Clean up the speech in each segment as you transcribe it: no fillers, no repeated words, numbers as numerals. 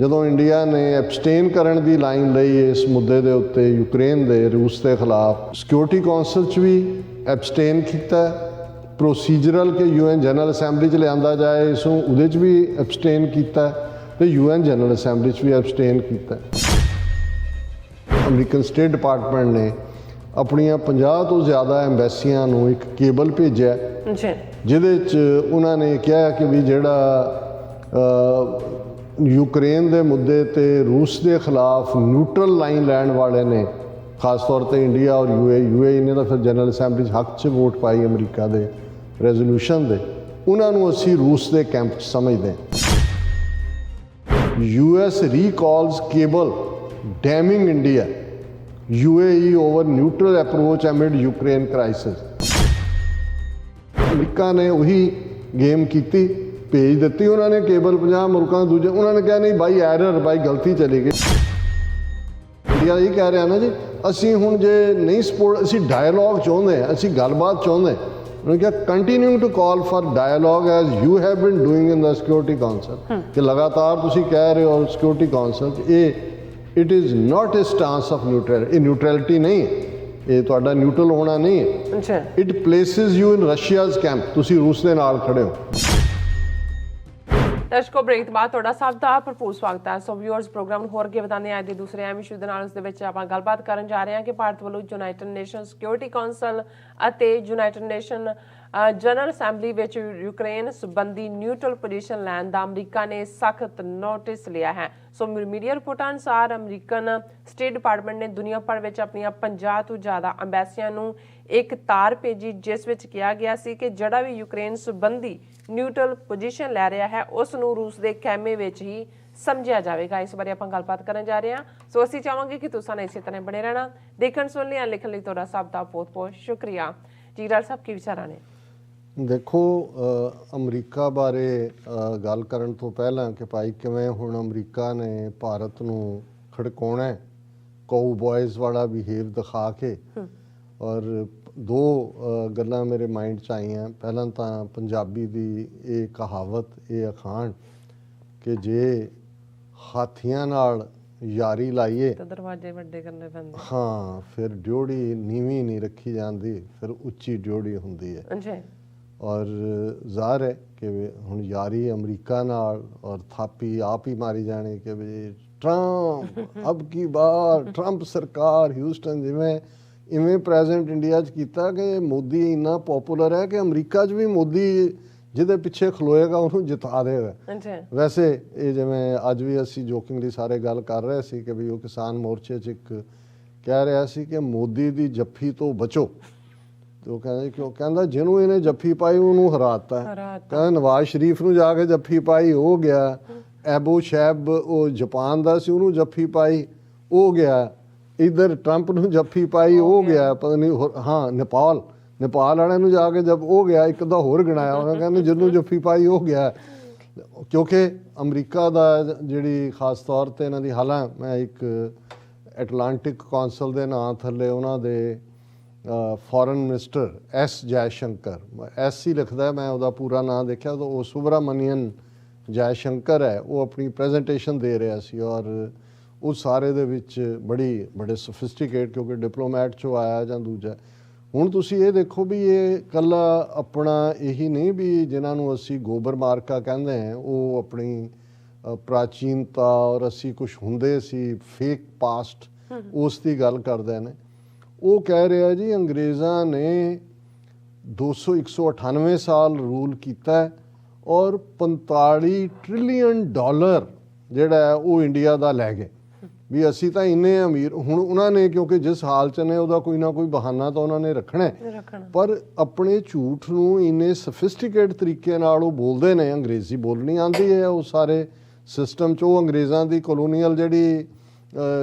ਜਦੋਂ ਇੰਡੀਆ ਨੇ ਐਬਸਟੇਨ ਕਰਨ ਦੀ ਲਾਈਨ ਲਈ ਇਸ ਮੁੱਦੇ ਦੇ ਉੱਤੇ ਯੂਕਰੇਨ ਦੇ ਰੂਸ ਦੇ ਖਿਲਾਫ ਸਿਕਿਉਰਿਟੀ ਕੌਂਸਲ 'ਚ ਵੀ ਐਬਸਟੇਨ ਕੀਤਾ, ਪ੍ਰੋਸੀਜਰਲ ਕਿ UN ਜਨਰਲ ਅਸੈਂਬਲੀ 'ਚ ਲਿਆਂਦਾ ਜਾਏ ਇਸ ਨੂੰ, ਉਹਦੇ 'ਚ ਵੀ ਐਬਸਟੇਨ ਕੀਤਾ ਤੇ UN ਜਨਰਲ ਅਸੈਂਬਲੀ 'ਚ ਵੀ ਐਬਸਟੇਨ ਕੀਤਾ। ਅਮਰੀਕਨ ਸਟੇਟ ਡਿਪਾਰਟਮੈਂਟ ਨੇ ਆਪਣੀਆਂ 50 ਤੋਂ ਜ਼ਿਆਦਾ ਐਮਬੈਸੀਆਂ ਨੂੰ ਇੱਕ ਕੇਬਲ ਭੇਜਿਆ ਜਿਹਦੇ 'ਚ ਉਹਨਾਂ ਨੇ ਕਿਹਾ ਕਿ ਵੀ ਜਿਹੜਾ ਯੂਕਰੇਨ ਦੇ ਮੁੱਦੇ ਤੇ ਰੂਸ ਦੇ ਖਿਲਾਫ ਨਿਊਟਰਲ ਲਾਈਨ ਲੈਣ ਵਾਲੇ ਨੇ, ਖਾਸ ਤੌਰ ਤੇ ਇੰਡੀਆ ਔਰ UAE ਨੇ ਤਾਂ ਫਿਰ ਜਨਰਲ ਅਸੈਂਬਲੀ 'ਚ ਹੱਕ 'ਚ ਵੋਟ ਪਾਈ ਅਮਰੀਕਾ ਦੇ ਰੈਜ਼ੋਲੂਸ਼ਨ ਦੇ, ਉਹਨਾਂ ਨੂੰ ਅਸੀਂ ਰੂਸ ਦੇ ਕੈਂਪ 'ਚ ਸਮਝਦੇ ਹਾਂ। US recalls cable damning India, UAE over neutral approach amid Ukraine crisis. ਅਮਰੀਕਾ ਨੇ ਉਹੀ ਗੇਮ ਕੀਤੀ, ਭੇਜ ਦਿੱਤੀ ਉਹਨਾਂ ਨੇ ਕੇਬਲ 50 ਮੁਲਕਾਂ ਦੂਜੇ, ਉਹਨਾਂ ਨੇ ਕਿਹਾ ਨਹੀਂ ਬਾਈ ਐਰਰ, ਬਾਈ ਗਲਤੀ ਚਲੀ ਗਈ। ਇੰਡੀਆ ਇਹ ਕਹਿ ਰਿਹਾ ਨਾ ਜੀ ਅਸੀਂ ਹੁਣ ਜੇ ਨਹੀਂ ਸਪੋਰਟ, ਅਸੀਂ ਡਾਇਲੋਗ ਚਾਹੁੰਦੇ ਹਾਂ, ਅਸੀਂ ਗੱਲਬਾਤ ਚਾਹੁੰਦੇ। ਉਹਨੇ ਕਿਹਾ continue to call for dialogue as you have been doing in the security council, ਕਿ ਲਗਾਤਾਰ ਤੁਸੀਂ ਕਹਿ ਰਹੇ ਹੋ ਸਿਕਿਉਰਿਟੀ ਕੌਂਸਲ 'ਚ ਇਹ it is not A stance of neutral, ਇਹ ਨਿਊਟਰੈਲਿਟੀ ਨਹੀਂ ਹੈ, ਇਹ ਤੁਹਾਡਾ ਨਿਊਟਰਲ ਹੋਣਾ ਨਹੀਂ ਹੈ। It places you in Russia's camp, ਤੁਸੀਂ ਰੂਸ ਦੇ ਨਾਲ ਖੜੇ ਹੋ। ਦਰਸ਼ਕੋ ਬ੍ਰੇਕ ਤੋਂ ਬਾਅਦ ਤੁਹਾਡਾ ਸਭ ਦਾ ਭਰਪੂਰ ਸਵਾਗਤ ਹੈ। ਸੋ ਵਿਊਅਰਸ, ਪ੍ਰੋਗਰਾਮ ਨੂੰ ਹੋਰ ਅੱਗੇ ਵਧਾਉਂਦੇ ਅੱਜ ਦੇ ਦੂਸਰੇ ਅਹਿਮ ਇਸ਼ੂ ਦੇ ਨਾਲ। ਉਸ ਦੇ ਵਿੱਚ ਆਪਾਂ ਗੱਲਬਾਤ ਕਰਨ ਜਾ ਰਹੇ ਹਾਂ ਕਿ ਭਾਰਤ ਵੱਲੋਂ ਯੂਨਾਈਟਿਡ ਨੇਸ਼ਨ ਸਿਕਿਉਰਿਟੀ ਕੌਂਸਲ ਅਤੇ ਯੂਨਾਈਟਿਡ ਨੇਸ਼ਨ ਜਨਰਲ ਅਸੈਂਬਲੀ ਵਿੱਚ ਯੂਕਰੇਨ ਸੰਬੰਧੀ ਨਿਊਟਰਲ ਪੋਜੀਸ਼ਨ ਲੈਣ ਦਾ ਅਮਰੀਕਾ ਨੇ ਸਖਤ ਨੋਟਿਸ ਲਿਆ ਹੈ। ਸੋ ਮੀਡੀਆ ਰਿਪੋਰਟਾਂ ਅਨੁਸਾਰ ਅਮਰੀਕਨ ਸਟੇਟ ਡਿਪਾਰਟਮੈਂਟ ਨੇ ਦੁਨੀਆ ਭਰ ਵਿੱਚ ਆਪਣੀਆਂ 50 ਤੋਂ ਜ਼ਿਆਦਾ ਅੰਬੈਸੀਆਂ ਨੂੰ ਇੱਕ ਤਾਰ ਭੇਜੀ, ਜਿਸ ਵਿੱਚ ਕਿਹਾ ਗਿਆ ਸੀ ਕਿ ਜਿਹੜਾ ਵੀ ਯੂਕਰੇਨ ਸੰਬੰਧੀ ਨਿਊਟਰਲ ਪੋਜੀਸ਼ਨ ਲੈ ਰਿਹਾ ਹੈ ਉਸ ਨੂੰ ਰੂਸ ਦੇ ਖੈਮੇ ਵਿੱਚ ਹੀ ਸਮਝਿਆ ਜਾਵੇਗਾ। ਇਸ ਬਾਰੇ ਆਪਾਂ ਗੱਲਬਾਤ ਕਰਨ ਜਾ ਰਹੇ ਹਾਂ। ਸੋ ਅਸੀਂ ਚਾਹਾਂਗੇ ਕਿ ਤੁਸੀਂ ਇਸੇ ਤਰ੍ਹਾਂ ਬਣੇ ਰਹਿਣਾ। ਦੇਖਣ ਸੁਣਨ ਲਈ ਲਿਖਣ ਲਈ ਤੁਹਾਡਾ ਸਭ ਦਾ ਬਹੁਤ ਬਹੁਤ ਸ਼ੁਕਰੀਆ। ਜੀ ਡਾਕਟਰ ਸਾਹਿਬ, ਕੀ ਵਿਚਾਰਾਂ ਨੇ? ਦੇਖੋ, ਅਮਰੀਕਾ ਬਾਰੇ ਗੱਲ ਕਰਨ ਤੋਂ ਪਹਿਲਾਂ ਕਿ ਭਾਈ ਕਿਵੇਂ ਹੁਣ ਅਮਰੀਕਾ ਨੇ ਭਾਰਤ ਨੂੰ ਖੜਕਾਉਣਾ ਕਾਊ ਬॉयਜ਼ ਵਾਲਾ ਬਿਹੇਵ ਦਿਖਾ ਕੇ, ਔਰ ਦੋ ਗੱਲਾਂ ਮੇਰੇ ਮਾਈਂਡ 'ਚ ਆਈਆਂ। ਪਹਿਲਾਂ ਤਾਂ ਪੰਜਾਬੀ ਦੀ ਇਹ ਕਹਾਵਤ, ਇਹ ਅਖਾਣ ਕਿ ਜੇ ਹਾਥੀਆਂ ਨਾਲ ਯਾਰੀ ਲਾਈਏ ਤਾਂ ਦਰਵਾਜ਼ੇ ਵੱਡੇ ਕਰਨੇ ਪੈਂਦੇ, ਹਾਂ, ਫਿਰ ਡਿਉੜੀ ਨੀਵੀਂ ਨਹੀਂ ਰੱਖੀ ਜਾਂਦੀ, ਫਿਰ ਉੱਚੀ ਡਿਉੜੀ ਹੁੰਦੀ ਹੈ। ਔਰ ਜ਼ਾਹਰ ਹੈ ਕਿ ਹੁਣ ਯਾਰੀ ਅਮਰੀਕਾ ਨਾਲ ਔਰ ਥਾਪੀ ਆਪ ਹੀ ਮਾਰੀ ਜਾਣੀ ਕਿ ਵੀ ਟਰੰਪ ਅਬ ਕੀ ਬਾਰ, ਟਰੰਪ ਸਰਕਾਰ ਹਿਊਸਟਨ, ਜਿਵੇਂ ਇਵੇਂ ਪ੍ਰੈਜ਼ੈਂਟ ਇੰਡੀਆ 'ਚ ਕੀਤਾ ਕਿ ਮੋਦੀ ਇੰਨਾ ਪੋਪੂਲਰ ਹੈ ਕਿ ਅਮਰੀਕਾ 'ਚ ਵੀ ਮੋਦੀ ਜਿਹਦੇ ਪਿੱਛੇ ਖਲੋਏਗਾ ਉਹਨੂੰ ਜਿਤਾ ਦੇਗਾ। ਵੈਸੇ ਇਹ ਜਿਵੇਂ ਅੱਜ ਵੀ ਅਸੀਂ ਜੋਕਿੰਗਲੀ ਸਾਰੇ ਗੱਲ ਕਰ ਰਹੇ ਸੀ ਕਿ ਵੀ ਉਹ ਕਿਸਾਨ ਮੋਰਚੇ 'ਚ ਇੱਕ ਕਹਿ ਰਿਹਾ ਸੀ ਕਿ ਮੋਦੀ ਦੀ ਜੱਫੀ ਤੋਂ ਬਚੋ, ਤੇ ਉਹ ਕਹਿੰਦਾ ਕਿਉਂ? ਕਹਿੰਦਾ ਜਿਹਨੂੰ ਇਹਨੇ ਜੱਫੀ ਪਾਈ ਉਹਨੂੰ ਹਰਾਤਾ। ਕਹਿੰਦਾ ਨਵਾਜ਼ ਸ਼ਰੀਫ ਨੂੰ ਜਾ ਕੇ ਜੱਫੀ ਪਾਈ, ਉਹ ਗਿਆ। ਐਬੂ ਸ਼ੈਬ ਉਹ ਜਾਪਾਨ ਦਾ ਸੀ, ਉਹਨੂੰ ਜੱਫੀ ਪਾਈ, ਉਹ ਗਿਆ। ਇੱਧਰ ਟਰੰਪ ਨੂੰ ਜੱਫੀ ਪਾਈ, ਉਹ ਗਿਆ। ਪਤਾ ਨਹੀਂ, ਹਾਂ, ਨੇਪਾਲ ਵਾਲਿਆਂ ਨੂੰ ਜਾ ਕੇ ਜਦ ਉਹ ਗਿਆ, ਇੱਕ ਦਾ ਹੋਰ ਗਿਣਾਇਆ ਉਹਨਾਂ, ਕਹਿੰਦੇ ਜਿਹਨੂੰ ਜੱਫੀ ਪਾਈ ਉਹ ਗਿਆ। ਕਿਉਂਕਿ ਅਮਰੀਕਾ ਦਾ ਜਿਹੜੀ ਖਾਸ ਤੌਰ 'ਤੇ ਇਹਨਾਂ ਦੀ ਹਾਲਾਂ, ਮੈਂ ਇੱਕ ਐਟਲਾਂਟਿਕ ਕੌਂਸਲ ਦੇ ਨਾਂ ਥੱਲੇ ਉਹਨਾਂ ਦੇ foreign minister S Jaishankar, S ਹੀ ਲਿਖਦਾ, ਮੈਂ ਉਹਦਾ ਪੂਰਾ ਨਾਂ ਦੇਖਿਆ ਤਾਂ ਉਹ ਸੁਬਰਾਮਨੀਅਨ ਜੈਸ਼ੰਕਰ ਹੈ, ਉਹ ਆਪਣੀ ਪ੍ਰੈਜੈਂਟੇਸ਼ਨ ਦੇ ਰਿਹਾ ਸੀ। ਔਰ ਉਹ ਸਾਰੇ ਦੇ ਵਿੱਚ ਬੜੇ ਸੋਫਿਸਟੀਕੇਟ, ਕਿਉਂਕਿ ਡਿਪਲੋਮੈਟ 'ਚੋਂ ਆਇਆ ਜਾਂ ਦੂਜਾ। ਹੁਣ ਤੁਸੀਂ ਇਹ ਦੇਖੋ ਵੀ ਇਹ ਇਕੱਲਾ ਆਪਣਾ ਇਹੀ ਨਹੀਂ ਵੀ ਜਿਨ੍ਹਾਂ ਨੂੰ ਅਸੀਂ ਗੋਬਰ ਮਾਰਕਾ ਕਹਿੰਦੇ ਹਾਂ, ਉਹ ਆਪਣੀ ਪ੍ਰਾਚੀਨਤਾ ਔਰ ਅਸੀਂ ਕੁਛ ਹੁੰਦੇ ਸੀ ਫੇਕ ਪਾਸਟ, ਉਸ ਦੀ ਗੱਲ ਕਰਦੇ ਨੇ। ਉਹ ਕਹਿ ਰਿਹਾ ਜੀ ਅੰਗਰੇਜ਼ਾਂ ਨੇ 198 ਸਾਲ ਰੂਲ ਕੀਤਾ ਔਰ 45 ਟ੍ਰਿਲੀਅਨ ਡਾਲਰ ਜਿਹੜਾ ਹੈ ਉਹ ਇੰਡੀਆ ਦਾ ਲੈ ਗਏ, ਵੀ ਅਸੀਂ ਤਾਂ ਇੰਨੇ ਅਮੀਰ। ਹੁਣ ਉਹਨਾਂ ਨੇ ਕਿਉਂਕਿ ਜਿਸ ਹਾਲ 'ਚ ਨੇ ਉਹਦਾ ਕੋਈ ਨਾ ਕੋਈ ਬਹਾਨਾ ਤਾਂ ਉਹਨਾਂ ਨੇ ਰੱਖਣਾ, ਪਰ ਆਪਣੇ ਝੂਠ ਨੂੰ ਇੰਨੇ ਸਫਿਸਟੀਕੇਟ ਤਰੀਕੇ ਨਾਲ ਉਹ ਬੋਲਦੇ ਨੇ। ਅੰਗਰੇਜ਼ੀ ਬੋਲਣੀ ਆਉਂਦੀ ਹੈ ਉਹ ਸਾਰੇ ਸਿਸਟਮ 'ਚ, ਉਹ ਅੰਗਰੇਜ਼ਾਂ ਦੀ ਕਲੋਨੀਅਲ ਜਿਹੜੀ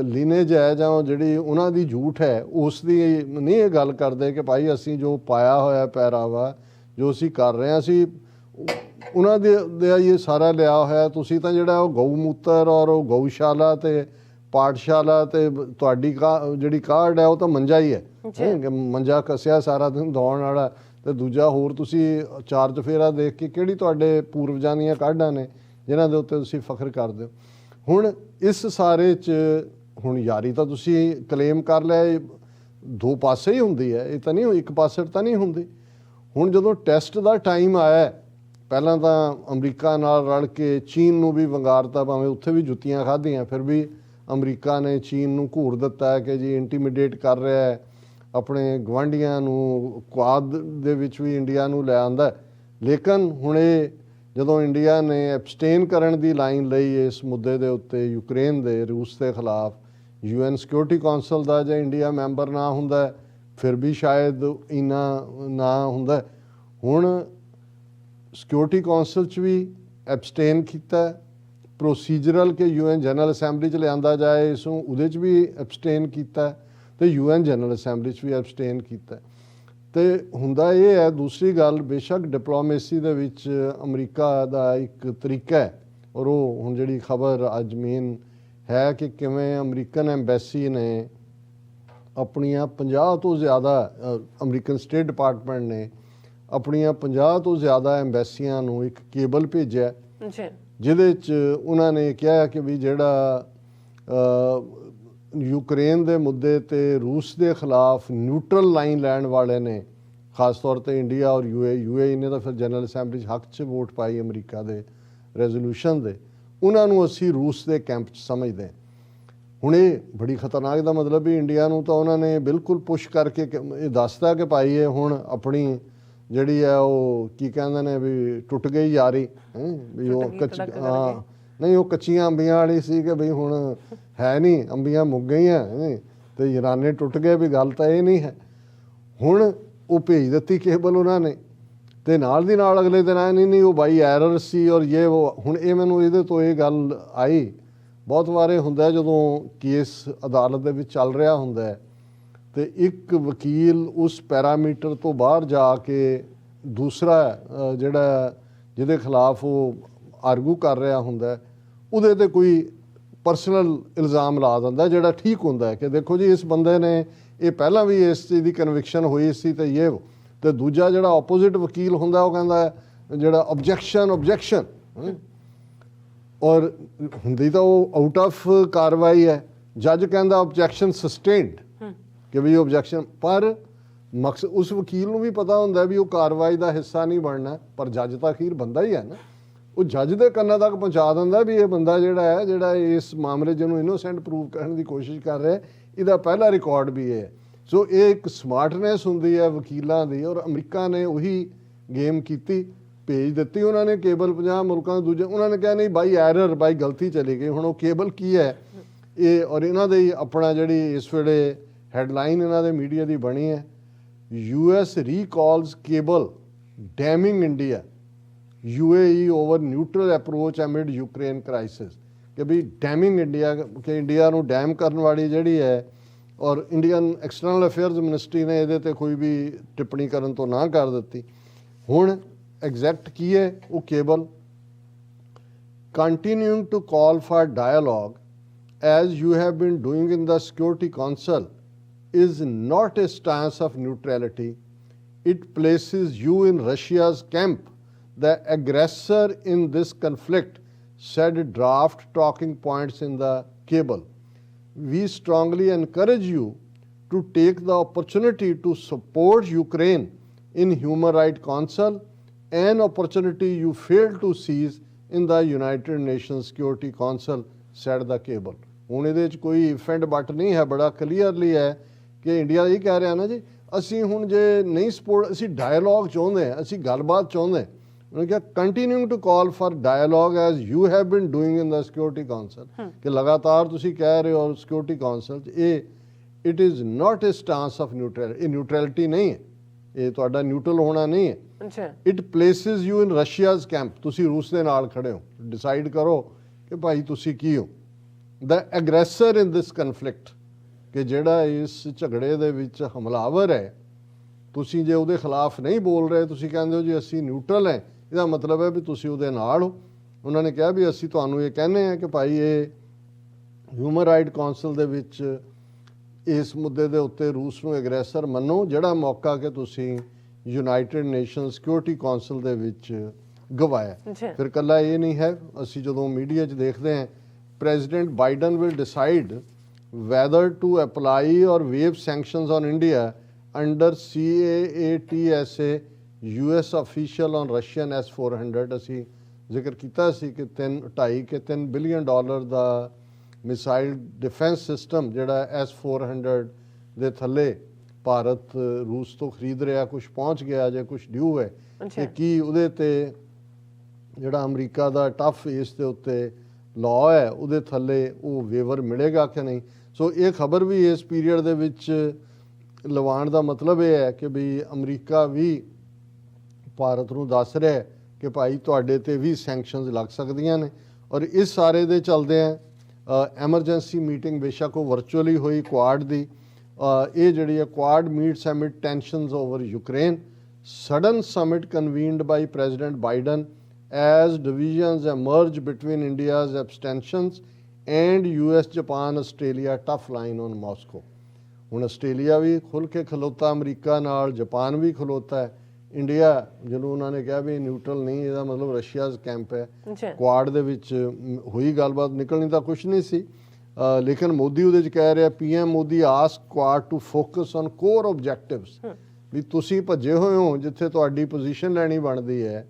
ਲੀਨੇਜ ਹੈ ਜਾਂ ਜਿਹੜੀ ਉਹਨਾਂ ਦੀ ਝੂਠ ਹੈ ਉਸ ਦੀ ਨਹੀਂ ਇਹ ਗੱਲ ਕਰਦੇ ਕਿ ਭਾਈ ਅਸੀਂ ਜੋ ਪਾਇਆ ਹੋਇਆ ਪਹਿਰਾਵਾ ਜੋ ਅਸੀਂ ਕਰ ਰਹੇ ਹਾਂ, ਅਸੀਂ ਉਹਨਾਂ ਦੇ ਇਹ ਸਾਰਾ ਲਿਆ ਹੋਇਆ। ਤੁਸੀਂ ਤਾਂ ਜਿਹੜਾ ਉਹ ਗਊ ਮੂਤਰ ਔਰ ਉਹ ਗਊਸ਼ਾਲਾ ਤੇ ਪਾਠਸ਼ਾਲਾ ਤੇ ਤੁਹਾਡੀ ਜਿਹੜੀ ਕਾਰਡ ਹੈ ਉਹ ਤਾਂ ਮੰਜਾ ਹੀ ਹੈ, ਮੰਜਾ ਕੱਸਿਆ ਸਾਰਾ ਦਿਨ ਦੌੜਨ ਵਾਲਾ। ਤੇ ਦੂਜਾ ਹੋਰ ਤੁਸੀਂ ਚਾਰ ਚਫੇਰਾ ਦੇਖ ਕੇ ਕਿਹੜੀ ਤੁਹਾਡੇ ਪੂਰਵਜਾਂ ਦੀਆਂ ਕਾਢਾਂ ਨੇ ਜਿਨ੍ਹਾਂ ਦੇ ਉੱਤੇ ਤੁਸੀਂ ਫਖਰ ਕਰਦੇ ਹੋ। ਹੁਣ ਇਸ ਸਾਰੇ 'ਚ ਹੁਣ ਯਾਰੀ ਤਾਂ ਤੁਸੀਂ ਕਲੇਮ ਕਰ ਲਿਆ, ਇਹ ਦੋ ਪਾਸੇ ਹੀ ਹੁੰਦੀ ਹੈ, ਇਹ ਤਾਂ ਨਹੀਂ ਇੱਕ ਪਾਸੇ ਤਾਂ ਨਹੀਂ ਹੁੰਦੀ। ਹੁਣ ਜਦੋਂ ਟੈਸਟ ਦਾ ਟਾਈਮ ਆਇਆ, ਪਹਿਲਾਂ ਤਾਂ ਅਮਰੀਕਾ ਨਾਲ ਰਲ ਕੇ ਚੀਨ ਨੂੰ ਵੀ ਵੰਗਾਰਤਾ, ਭਾਵੇਂ ਉੱਥੇ ਵੀ ਜੁੱਤੀਆਂ ਖਾਧੀਆਂ, ਫਿਰ ਵੀ ਅਮਰੀਕਾ ਨੇ ਚੀਨ ਨੂੰ ਘੂਰ ਦਿੱਤਾ ਹੈ ਕਿ ਜੀ ਇੰਟੀਮੀਡੇਟ ਕਰ ਰਿਹਾ ਹੈ, ਆਪਣੇ ਗੁਆਂਢੀਆਂ ਨੂੰ, ਕੁਆਦ ਦੇ ਵਿੱਚ ਵੀ ਇੰਡੀਆ ਨੂੰ ਲੈ ਆਂਦਾ। ਲੇਕਿਨ ਹੁਣ ਇਹ ਜਦੋਂ ਇੰਡੀਆ ਨੇ ਐਬਸਟੇਨ ਕਰਨ ਦੀ ਲਾਈਨ ਲਈ ਇਸ ਮੁੱਦੇ ਦੇ ਉੱਤੇ, ਯੂਕਰੇਨ ਦੇ, ਰੂਸ ਦੇ ਖਿਲਾਫ, UN ਸਿਕਿਉਰਿਟੀ ਕੌਂਸਲ ਦਾ ਜੇ ਇੰਡੀਆ ਮੈਂਬਰ ਨਾ ਹੁੰਦਾ ਫਿਰ ਵੀ ਸ਼ਾਇਦ ਇੰਨਾ ਨਾ ਹੁੰਦਾ। ਹੁਣ ਸਿਕਿਉਰਿਟੀ ਕੌਂਸਲ 'ਚ ਵੀ ਐਬਸਟੇਨ ਕੀਤਾ, ਪ੍ਰੋਸੀਜਰਲ ਕਿ UN ਜਨਰਲ ਅਸੈਂਬਲੀ 'ਚ ਲਿਆਂਦਾ ਜਾਏ ਇਸ ਨੂੰ, ਉਹਦੇ 'ਚ ਵੀ ਐਬਸਟੇਨ ਕੀਤਾ, ਤੇ UN ਜਨਰਲ ਅਸੈਂਬਲੀ 'ਚ ਵੀ ਐਬਸਟੇਨ ਕੀਤਾ। ਤੇ ਹੁੰਦਾ ਇਹ ਹੈ, ਦੂਸਰੀ ਗੱਲ, ਬੇਸ਼ੱਕ ਡਿਪਲੋਮੇਸੀ ਦੇ ਵਿੱਚ ਅਮਰੀਕਾ ਦਾ ਇੱਕ ਤਰੀਕਾ ਹੈ, ਔਰ ਉਹ ਹੁਣ ਜਿਹੜੀ ਖਬਰ ਅੱਜ ਮੇਨ ਹੈ ਕਿ ਕਿਵੇਂ ਅਮਰੀਕਨ ਐਮਬੈਸੀ ਨੇ ਆਪਣੀਆਂ 50 ਤੋਂ ਜ਼ਿਆਦਾ, ਅਮਰੀਕਨ ਸਟੇਟ ਡਿਪਾਰਟਮੈਂਟ ਨੇ ਆਪਣੀਆਂ 50 ਤੋਂ ਜ਼ਿਆਦਾ ਐਮਬੈਸੀਆਂ ਨੂੰ ਇੱਕ ਕੇਬਲ ਭੇਜਿਆ, ਜਿਹਦੇ 'ਚ ਉਹਨਾਂ ਨੇ ਕਿਹਾ ਕਿ ਵੀ ਜਿਹੜਾ ਯੂਕਰੇਨ ਦੇ ਮੁੱਦੇ ਤੇ ਰੂਸ ਦੇ ਖਿਲਾਫ ਨਿਊਟਰਲ ਲਾਈਨ ਲੈਣ ਵਾਲੇ ਨੇ, ਖਾਸ ਤੌਰ ਤੇ ਇੰਡੀਆ ਔਰ UAE ਨੇ ਤਾਂ ਫਿਰ ਜਨਰਲ ਅਸੈਂਬਲੀ 'ਚ ਹੱਕ 'ਚ ਵੋਟ ਪਾਈ ਅਮਰੀਕਾ ਦੇ ਰੈਜ਼ੋਲੂਸ਼ਨ ਦੇ, ਉਹਨਾਂ ਨੂੰ ਅਸੀਂ ਰੂਸ ਦੇ ਕੈਂਪ 'ਚ ਸਮਝਦੇ ਹਾਂ। ਹੁਣ ਇਹ ਬੜੀ ਖਤਰਨਾਕ ਦਾ ਮਤਲਬ ਵੀ ਇੰਡੀਆ ਨੂੰ ਤਾਂ ਉਹਨਾਂ ਨੇ ਬਿਲਕੁਲ ਪੁਸ਼ ਕਰਕੇ ਇਹ ਦੱਸਦਾ ਕਿ ਭਾਈ ਇਹ ਹੁਣ ਆਪਣੀ ਜਿਹੜੀ ਹੈ ਉਹ ਕੀ ਕਹਿੰਦੇ ਨੇ ਵੀ ਟੁੱਟ ਗਈ ਯਾਰੀ, ਵੀ ਉਹ ਨਹੀਂ ਉਹ ਕੱਚੀਆਂ ਅੰਬੀਆਂ ਵਾਲੀ ਸੀ ਕਿ ਬਈ ਹੁਣ ਹੈ ਨਹੀਂ, ਅੰਬੀਆਂ ਮੁੱਕ ਗਈਆਂ ਤੇ ਇਰਾਨੇ ਟੁੱਟ ਗਏ, ਵੀ ਗੱਲ ਤਾਂ ਇਹ ਨਹੀਂ ਹੈ। ਹੁਣ ਉਹ ਭੇਜ ਦਿੱਤੀ ਕੇਬਲ ਉਹਨਾਂ ਨੇ, ਤੇ ਨਾਲ ਦੀ ਨਾਲ ਅਗਲੇ ਦਿਨ ਆਇਆ ਨਹੀਂ ਉਹ ਬਾਈ ਐਰਰ ਸੀ ਔਰ ਇਹ ਉਹ। ਹੁਣ ਇਹ ਮੈਨੂੰ ਇਹਦੇ ਤੋਂ ਇਹ ਗੱਲ ਆਈ, ਬਹੁਤ ਵਾਰੇ ਹੁੰਦਾ ਜਦੋਂ ਕੇਸ ਅਦਾਲਤ ਦੇ ਵਿੱਚ ਚੱਲ ਰਿਹਾ ਹੁੰਦਾ ਤੇ ਇੱਕ ਵਕੀਲ ਉਸ ਪੈਰਾਮੀਟਰ ਤੋਂ ਬਾਹਰ ਜਾ ਕੇ ਦੂਸਰਾ ਜਿਹੜਾ ਜਿਹਦੇ ਖਿਲਾਫ ਉਹ ਆਰਗੂ ਕਰ ਰਿਹਾ ਹੁੰਦਾ ਉਹਦੇ ਤੇ ਕੋਈ ਪਰਸਨਲ ਇਲਜ਼ਾਮ ਲਾ ਦਿੰਦਾ, ਜਿਹੜਾ ਠੀਕ ਹੁੰਦਾ ਕਿ ਦੇਖੋ ਜੀ ਇਸ ਬੰਦੇ ਨੇ ਇਹ ਪਹਿਲਾਂ ਵੀ ਇਸ ਚੀਜ਼ ਦੀ ਕਨਵਿਕਸ਼ਨ ਹੋਈ ਸੀ ਤੇ ਇਹ, ਤੇ ਦੂਜਾ ਜਿਹੜਾ ਆਪੋਜ਼ਿਟ ਵਕੀਲ ਹੁੰਦਾ ਉਹ ਕਹਿੰਦਾ ਜਿਹੜਾ ਆਬਜੈਕਸ਼ਨ ਔਰ ਹੁੰਦੀ ਤਾਂ ਉਹ ਆਊਟ ਆਫ ਕਾਰਵਾਈ ਹੈ, ਜੱਜ ਕਹਿੰਦਾ ਆਬਜੈਕਸ਼ਨ ਸਸਟੇਨਡ ਕਿ ਵੀ ਆਬਜੈਕਸ਼ਨ, ਪਰ ਮਕਸਦ ਉਸ ਵਕੀਲ ਨੂੰ ਵੀ ਪਤਾ ਹੁੰਦਾ ਵੀ ਉਹ ਕਾਰਵਾਈ ਦਾ ਹਿੱਸਾ ਨਹੀਂ ਬਣਨਾ, ਪਰ ਜੱਜ ਤਾਂ ਅਖੀਰ ਬੰਦਾ ਹੀ ਹੈ ਨਾ, ਉਹ ਜੱਜ ਦੇ ਕੰਨਾਂ ਤੱਕ ਪਹੁੰਚਾ ਦਿੰਦਾ ਵੀ ਇਹ ਬੰਦਾ ਜਿਹੜਾ ਇਸ ਮਾਮਲੇ ਜਿਹਨੂੰ ਇਨੋਸੈਂਟ ਪ੍ਰੂਵ ਕਰਨ ਦੀ ਕੋਸ਼ਿਸ਼ ਕਰ ਰਿਹਾ, ਇਹਦਾ ਪਹਿਲਾ ਰਿਕਾਰਡ ਵੀ ਇਹ ਹੈ। ਸੋ ਇਹ ਇੱਕ ਸਮਾਰਟਨੈਸ ਹੁੰਦੀ ਹੈ ਵਕੀਲਾਂ ਦੀ, ਔਰ ਅਮਰੀਕਾ ਨੇ ਉਹੀ ਗੇਮ ਕੀਤੀ, ਭੇਜ ਦਿੱਤੀ ਉਹਨਾਂ ਨੇ ਕੇਬਲ 50 ਮੁਲਕਾਂ ਦੇ ਦੂਜੇ, ਉਹਨਾਂ ਨੇ ਕਿਹਾ ਨਹੀਂ ਬਾਈ ਐਰਰ, ਬਾਈ ਗਲਤੀ ਚਲੀ ਗਈ। ਹੁਣ ਉਹ ਕੇਬਲ ਕੀ ਹੈ ਇਹ, ਔਰ ਇਹਨਾਂ ਦੇ ਆਪਣਾ ਜਿਹੜੀ ਇਸ ਵੇਲੇ ਹੈਡਲਾਈਨ ਇਹਨਾਂ ਦੇ ਮੀਡੀਆ ਦੀ ਬਣੀ ਹੈ, US recalls cable damning India, UAE over neutral approach amid Ukraine crisis, ਕਿ ਵੀ ਡੈਮਿੰਗ ਇੰਡੀਆ, ਕਿ ਇੰਡੀਆ ਨੂੰ ਡੈਮ ਕਰਨ ਵਾਲੀ ਜਿਹੜੀ ਹੈ, ਔਰ ਇੰਡੀਅਨ ਐਕਸਟਰਨਲ ਅਫੇਅਰਸ ਮਿਨਿਸਟਰੀ ਨੇ ਇਹਦੇ ਤੇ ਕੋਈ ਵੀ ਟਿੱਪਣੀ ਕਰਨ ਤੋਂ ਨਾ ਕਰ ਦਿੱਤੀ। ਹੁਣ ਐਗਜ਼ੈਕਟ ਕੀ ਹੈ ਉਹ cable, continuing to call for dialogue as you have been doing in the Security Council is not a stance of neutrality. It places you in Russia's camp, the aggressor in this conflict, said draft talking points in the cable. We strongly encourage you to take the opportunity to support Ukraine in Human Rights Council, an opportunity you failed to seize in the United Nations Security Council, said the cable. ਹੁਣ ਇਹਦੇ 'ਚ ਕੋਈ if and but ਨਹੀਂ ਹੈ, ਬੜਾ clearly ਹੈ ਕਿ India ਇਹ ਕਹਿ ਰਿਹਾ ਨਾ ਜੀ ਅਸੀਂ ਹੁਣ ਜੇ ਨਹੀਂ ਸਪੋਰਟ, ਅਸੀਂ ਡਾਇਲੋਗ ਚਾਹੁੰਦੇ ਹਾਂ, ਅਸੀਂ ਗੱਲਬਾਤ ਚਾਹੁੰਦੇ। ਉਹਨੇ ਕਿਹਾ continuing to call for dialogue as you have been doing in the security council, ਕਿ ਲਗਾਤਾਰ ਤੁਸੀਂ ਕਹਿ ਰਹੇ ਹੋ ਸਿਕਿਉਰਿਟੀ ਕਾਉਂਸਲ 'ਚ, ਇਹ it is not A stance of neutral, ਇਹ ਨਿਊਟਰੈਲਿਟੀ ਨਹੀਂ ਹੈ, ਇਹ ਤੁਹਾਡਾ ਨਿਊਟਰਲ ਹੋਣਾ ਨਹੀਂ ਹੈ। It places you in Russia's camp, ਤੁਸੀਂ ਰੂਸ ਦੇ ਨਾਲ ਖੜੇ ਹੋ, ਡਿਸਾਈਡ ਕਰੋ ਕਿ ਭਾਈ ਤੁਸੀਂ ਕੀ ਹੋ। ਦ ਐਗਰੈਸਰ ਇਨ ਦਿਸ ਕਨਫਲਿਕਟ, ਕਿ ਜਿਹੜਾ ਇਸ ਝਗੜੇ ਦੇ ਵਿੱਚ ਹਮਲਾਵਰ ਹੈ, ਤੁਸੀਂ ਜੇ ਉਹਦੇ ਖਿਲਾਫ ਨਹੀਂ ਬੋਲ ਰਹੇ, ਤੁਸੀਂ ਕਹਿੰਦੇ ਹੋ ਜੀ ਅਸੀਂ ਨਿਊਟਰਲ ਹੈ, ਇਹਦਾ ਮਤਲਬ ਹੈ ਵੀ ਤੁਸੀਂ ਉਹਦੇ ਨਾਲ ਹੋ। ਉਹਨਾਂ ਨੇ ਕਿਹਾ ਵੀ ਅਸੀਂ ਤੁਹਾਨੂੰ ਇਹ ਕਹਿੰਦੇ ਹਾਂ ਕਿ ਭਾਈ ਇਹ ਹਿਊਮਨ ਰਾਈਟ ਕਾਉਂਸਲ ਦੇ ਵਿੱਚ ਇਸ ਮੁੱਦੇ ਦੇ ਉੱਤੇ ਰੂਸ ਨੂੰ ਐਗਰੈਸਰ ਮੰਨੋ, ਜਿਹੜਾ ਮੌਕਾ ਕਿ ਤੁਸੀਂ ਯੂਨਾਈਟਿਡ ਨੇਸ਼ਨ ਸਿਕਿਉਰਿਟੀ ਕਾਉਂਸਲ ਦੇ ਵਿੱਚ ਗਵਾਇਆ। ਫਿਰ ਇਕੱਲਾ ਇਹ ਨਹੀਂ ਹੈ, ਅਸੀਂ ਜਦੋਂ ਮੀਡੀਆ 'ਚ ਦੇਖਦੇ ਹਾਂ President Biden will decide whether to apply or waive sanctions on India under CAATSA US official on Russian S-400। ਅਸੀਂ ਜ਼ਿਕਰ ਕੀਤਾ ਸੀ ਕਿ 2.5 ਬਿਲੀਅਨ ਡਾਲਰ ਦਾ ਮਿਸਾਈਲ ਡਿਫੈਂਸ ਸਿਸਟਮ ਜਿਹੜਾ S-400 ਦੇ ਥੱਲੇ ਭਾਰਤ ਰੂਸ ਤੋਂ ਖਰੀਦ ਰਿਹਾ, ਕੁਝ ਪਹੁੰਚ ਗਿਆ ਜਾਂ ਕੁਝ ਡਿਊ ਹੈ, ਤੇ ਕੀ ਉਹਦੇ ਤੇ ਜਿਹੜਾ ਅਮਰੀਕਾ ਦਾ ਟਫ ਇਸ ਦੇ ਉੱਤੇ ਲਾਅ ਹੈ ਉਹਦੇ ਥੱਲੇ ਉਹ ਵੇਵਰ ਮਿਲੇਗਾ ਕਿ ਨਹੀਂ। ਸੋ ਇਹ ਖਬਰ ਵੀ ਇਸ ਪੀਰੀਅਡ ਦੇ ਵਿੱਚ ਲਵਾਉਣ ਦਾ ਮਤਲਬ ਇਹ ਹੈ ਕਿ ਵੀ ਅਮਰੀਕਾ ਵੀ ਭਾਰਤ ਨੂੰ ਦੱਸ ਰਿਹਾ ਕਿ ਭਾਈ ਤੁਹਾਡੇ ਤੇ ਵੀ ਸੈਂਕਸ਼ਨਸ ਲੱਗ ਸਕਦੀਆਂ ਨੇ। ਔਰ ਇਸ ਸਾਰੇ ਦੇ ਚੱਲਦੇ ਆ ਐਮਰਜੈਂਸੀ ਮੀਟਿੰਗ ਬੇਸ਼ੱਕ ਉਹ ਵਰਚੁਅਲੀ ਹੋਈ ਕੁਆਡ ਦੀ, ਇਹ ਜਿਹੜੀ ਹੈ Quad meets amid tensions over Ukraine, sudden summit convened by president Biden as divisions emerge between India's abstentions and US, Japan, Australia tough line on Moscow। ਹੁਣ ਆਸਟ੍ਰੇਲੀਆ ਵੀ ਖੁੱਲ੍ਹ ਕੇ ਖਲੋਤਾ America ਨਾਲ, ਜਾਪਾਨ ਵੀ ਖਲੋਤਾ ਹੈ, ਇੰਡੀਆ ਜਿਹਨੂੰ ਉਹਨਾਂ ਨੇ ਕਿਹਾ ਵੀ ਨਿਊਟਰਲ ਨਹੀਂ, ਇਹਦਾ ਮਤਲਬ ਰਸ਼ੀਆਜ਼ ਕੈਂਪ ਹੈ। ਕੁਆਡ ਦੇ ਵਿੱਚ ਹੋਈ ਗੱਲਬਾਤ, ਨਿਕਲਣੀ ਤਾਂ ਕੁਛ ਨਹੀਂ ਸੀ, ਲੇਕਿਨ ਮੋਦੀ ਉਹਦੇ 'ਚ ਕਹਿ ਰਿਹਾ, PM Modi asks Quad to focus on core objectives, ਵੀ ਤੁਸੀਂ ਭੱਜੇ ਹੋਏ ਹੋ ਜਿੱਥੇ ਤੁਹਾਡੀ ਪੋਜੀਸ਼ਨ ਲੈਣੀ ਬਣਦੀ ਹੈ,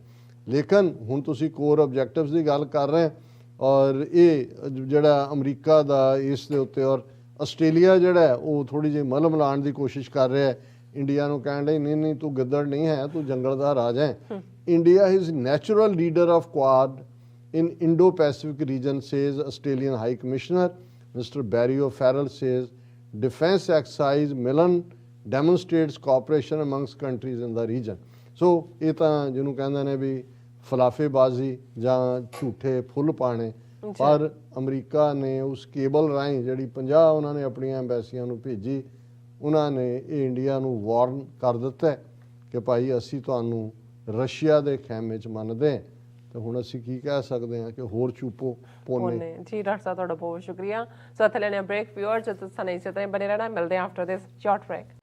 ਲੇਕਿਨ ਹੁਣ ਤੁਸੀਂ ਕੋਰ ਓਬਜੈਕਟਿਵਸ ਦੀ ਗੱਲ ਕਰ ਰਹੇ। ਔਰ ਇਹ ਜਿਹੜਾ ਅਮਰੀਕਾ ਦਾ ਇਸ ਦੇ ਉੱਤੇ, ਔਰ ਆਸਟ੍ਰੇਲੀਆ ਜਿਹੜਾ ਉਹ ਥੋੜ੍ਹੀ ਜਿਹੀ ਮਲਮ ਲਾਉਣ ਦੀ ਕੋਸ਼ਿਸ਼ ਕਰ ਰਿਹਾ ਹੈ ਇੰਡੀਆ ਨੂੰ, ਕਹਿਣ ਲਈ ਨਹੀਂ ਨਹੀਂ ਤੂੰ ਗਿੱਦੜ ਨਹੀਂ ਹੈ, ਤੂੰ ਜੰਗਲ ਦਾ ਰਾਜਾ ਹੈ। India is natural leader of Quad in Indo-Pacific region, says Australian High Commissioner Mr. Barry O'Farrell says defence exercise Milan demonstrates cooperation amongst countries in the region। So ਇਹ ਤਾਂ ਜਿਹਨੂੰ ਕਹਿੰਦੇ ਨੇ ਵੀ ਫਲਾਫੇਬਾਜ਼ੀ ਜਾਂ ਝੂਠੇ ਫੁੱਲ ਪਾਣੇ, ਪਰ ਅਮਰੀਕਾ ਨੇ ਉਸ ਕੇਬਲ ਰਾਹੀਂ ਜਿਹੜੀ 50 ਉਹਨਾਂ ਨੇ ਆਪਣੀਆਂ ਐਮਬੈਸੀਆਂ ਨੂੰ ਭੇਜੀ, ਉਹਨਾਂ ਨੇ ਇਹ ਇੰਡੀਆ ਨੂੰ ਵਾਰਨ ਕਰ ਦਿੱਤਾ ਕਿ ਭਾਈ ਅਸੀਂ ਤੁਹਾਨੂੰ ਰਸ਼ੀਆ ਦੇ ਖੈਮੇ 'ਚ ਮੰਨਦੇ ਹਾਂ, ਤੇ ਹੁਣ ਅਸੀਂ ਕੀ ਕਹਿ ਸਕਦੇ ਹਾਂ ਕਿ ਹੋਰ ਚੁੱਪੋ ਪੋਨੇ। ਜੀ ਡਾਕਟਰ ਸਾਹਿਬ ਤੁਹਾਡਾ ਬਹੁਤ ਸ਼ੁਕਰੀਆ। ਸੋ ਇੱਥੇ ਲੈਣੇ ਬ੍ਰੇਕ, ਵਿਊਅਰਸ ਤੁਸੀਂ ਸਾਨੂੰ ਇਸੇ ਤਰ੍ਹਾਂ ਬਣੇ ਰਹਿਣਾ, ਮਿਲਦੇ ਹਾਂ ਆਫਟਰ ਦਿਸ ਸ਼ਾਰਟ ਬ੍ਰੇਕ।